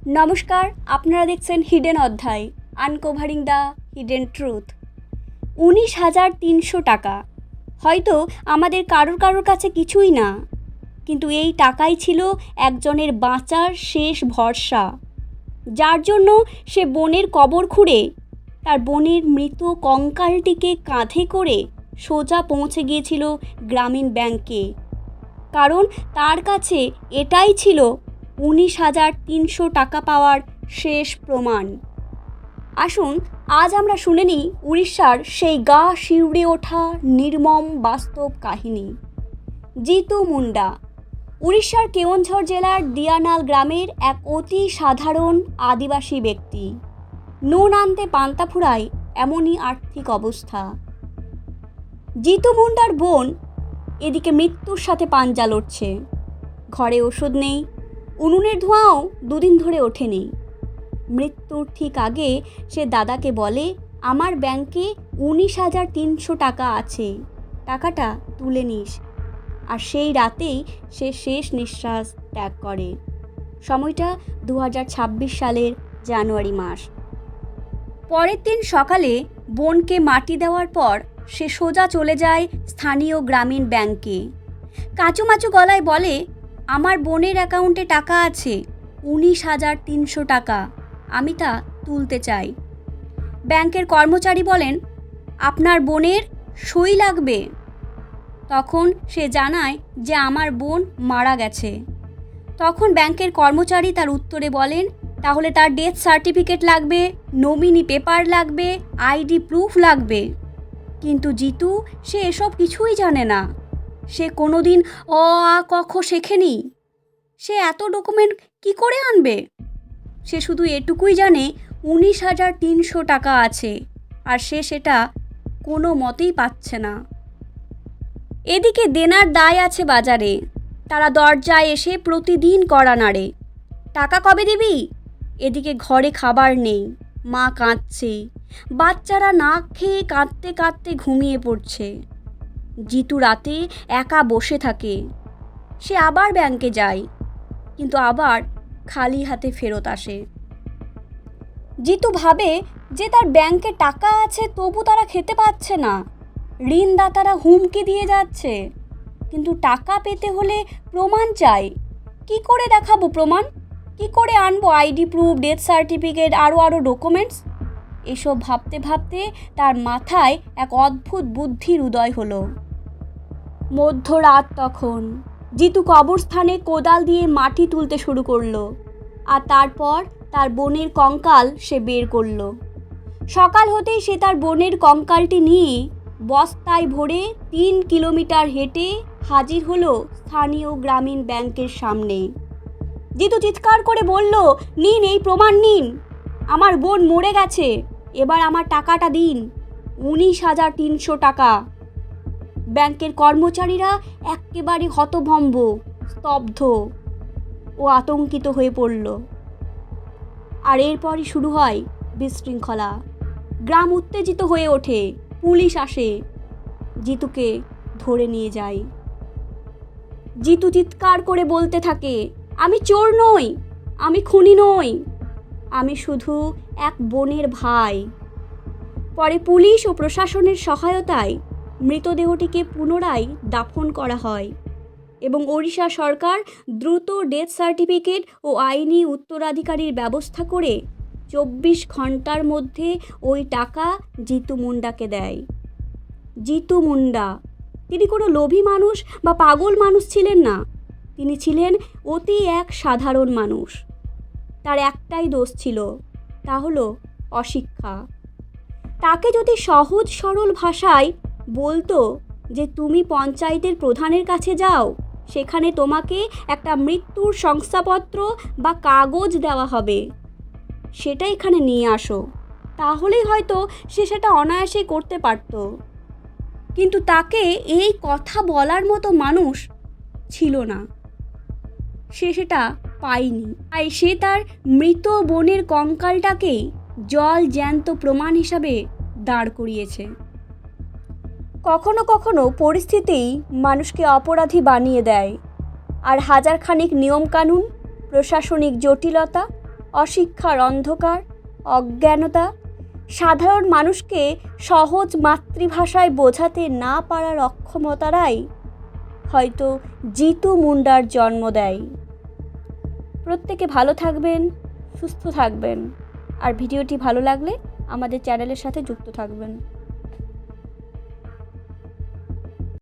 নমস্কার, আপনারা দেখছেন হিডেন অধ্যায়, আনকভারিং দ্য হিডেন ট্রুথ। 19,300 টাকা হয়তো আমাদের কারোর কাছে কিছুই না, কিন্তু এই টাকাই ছিল একজনের বাঁচার শেষ ভরসা, যার জন্য সে বোনের কবর খুঁড়ে তার বোনের মৃত কঙ্কালটিকে কাঁধে করে সোজা পৌঁছে গিয়েছিল গ্রামীণ ব্যাংকে, কারণ তার কাছে এটাই ছিল 19,300 টাকা পাওয়ার শেষ প্রমাণ। আসুন আজ আমরা শুনে নিই উড়িষ্যার সেই গা শিউড়ে ওঠা নির্মম বাস্তব কাহিনী। জিতু মুন্ডা উড়িষ্যার কেওনঝর জেলার দিয়ানাল গ্রামের এক অতি সাধারণ আদিবাসী ব্যক্তি। নুন আনতে পান্তা ফুরায় এমনই আর্থিক অবস্থা। জিতু মুন্ডার বোন এদিকে মৃত্যুর সাথে পাঞ্জা লড়ছে। ঘরে ওষুধ নেই, উনুনের ধোঁয়াও দুদিন ধরে ওঠেনি। মৃত্যুর ঠিক আগে সে দাদাকে বলে, আমার ব্যাংকে 19,300 টাকা আছে, টাকাটা তুলে নিস। আর সেই রাতেই সে শেষ নিঃশ্বাস ত্যাগ করে। সময়টা 2026 সালের জানুয়ারি মাস। পরের দিন সকালে বোনকে মাটি দেওয়ার পর সে সোজা চলে যায় স্থানীয় গ্রামীণ ব্যাংকে। কাঁচুমাচু গলায় বলে, আমার বোনের অ্যাকাউন্টে টাকা আছে 19,300 টাকা, আমি তা তুলতে চাই। ব্যাংকের কর্মচারী বলেন, আপনার বোনের সই লাগবে। তখন সে জানায় যে আমার বোন মারা গেছে। তখন ব্যাংকের কর্মচারী তার উত্তরে বলেন, তাহলে তার ডেথ সার্টিফিকেট লাগবে, নমিনি পেপার লাগবে, আইডি প্রুফ লাগবে। কিন্তু জিতু সে এসব কিছুই জানে না। সে কোনোদিন অ আ ক খ শেখেনি। সে এত ডকুমেন্ট কি করে আনবে? সে শুধু এটুকুই জানে 19,300 টাকা আছে, আর সে সেটা কোনো মতেই পাচ্ছে না। এদিকে দেনার দায় আছে বাজারে। তারা দরজায় এসে প্রতিদিন কড়া নাড়ে, টাকা কবে দিবি? এদিকে ঘরে খাবার নেই, মা কাঁদছে, বাচ্চারা না খেয়ে কাঁদতে কাঁদতে ঘুমিয়ে পড়ছে। জিতু রাতে একা বসে থাকে। সে আবার ব্যাংকে যায়, কিন্তু আবার খালি হাতে ফেরত আসে। জিতু ভাবে যে তার ব্যাংকে টাকা আছে, তবু তারা খেতে পাচ্ছে না। ঋণদাতারা হুমকি দিয়ে যাচ্ছে, কিন্তু টাকা পেতে হলে প্রমাণ চাই। কি করে দেখাবো প্রমাণ? কি করে আনবো আইডি প্রুফ, ডেথ সার্টিফিকেট, আরও ডকুমেন্টস? এসব ভাবতে ভাবতে তার মাথায় এক অদ্ভুত বুদ্ধির উদয় হলো। মধ্যরাত তখন। জিতু কবরস্থানে কোদাল দিয়ে মাটি তুলতে শুরু করলো, আর তারপর তার বোনের কঙ্কাল সে বের করলো। সকাল হতেই সে তার বোনের কঙ্কালটি নিয়ে বস্তায় ভরে 3 কিলোমিটার হেঁটে হাজির হলো স্থানীয় গ্রামীণ ব্যাংকের সামনে। জিতু চিৎকার করে বলল, নিন, এই প্রমাণ নিন, আমার বোন মরে গেছে, এবার আমার টাকাটা দিন, 19,300 টাকা। ব্যাংকের কর্মচারীরা একেবারে হতভম্ব, স্তব্ধ ও আতঙ্কিত হয়ে পড়ল। আর এরপরই শুরু হয় বিশৃঙ্খলা। গ্রাম উত্তেজিত হয়ে ওঠে, পুলিশ আসে, জিতুকে ধরে নিয়ে যায়। জিতু চিৎকার করে বলতে থাকে, আমি চোর নই, আমি খুনি নই, আমি শুধু এক বোনের ভাই। পরে পুলিশ ও প্রশাসনের সহায়তায় মৃতদেহটিকে পুনরায় দাফন করা হয় এবং ওড়িশা সরকার দ্রুত ডেথ সার্টিফিকেট ও আইনি উত্তরাধিকারীর ব্যবস্থা করে 24 ঘন্টার মধ্যে ওই টাকা জিতু মুন্ডাকে দেয়। জিতু মুন্ডা তিনি কোনো লোভী মানুষ বা পাগল মানুষ ছিলেন না। তিনি ছিলেন অতি এক সাধারণ মানুষ। তার একটাই দোষ ছিল, তা হলো অশিক্ষা। তাকে যদি সহজ সরল ভাষায় বলতো যে তুমি পঞ্চায়েতের প্রধানের কাছে যাও, সেখানে তোমাকে একটা মৃত্যুর শংসাপত্র বা কাগজ দেওয়া হবে, সেটা এখানে নিয়ে আসো, তাহলেই হয়তো সে সেটা অনায়াসে করতে পারত। কিন্তু তাকে এই কথা বলার মতো মানুষ ছিল না। সে সেটা পায়নি, তাই সে তার মৃত বোনের কঙ্কালটাকেই জল জ্যান্ত প্রমাণ হিসাবে দাঁড় করিয়েছে। কখনো কখনো পরিস্থিতিই মানুষকে অপরাধী বানিয়ে দেয়, আর হাজারখানিক নিয়মকানুন, প্রশাসনিক জটিলতা, অশিক্ষার অন্ধকার, অজ্ঞানতা, সাধারণ মানুষকে সহজ মাতৃভাষায় বোঝাতে না পারার অক্ষমতারাই হয়তো জিতু মুন্ডার জন্ম দেয়। প্রত্যেকে ভালো থাকবেন, সুস্থ থাকবেন, আর ভিডিওটি ভালো লাগলে আমাদের চ্যানেলের সাথে যুক্ত থাকবেন।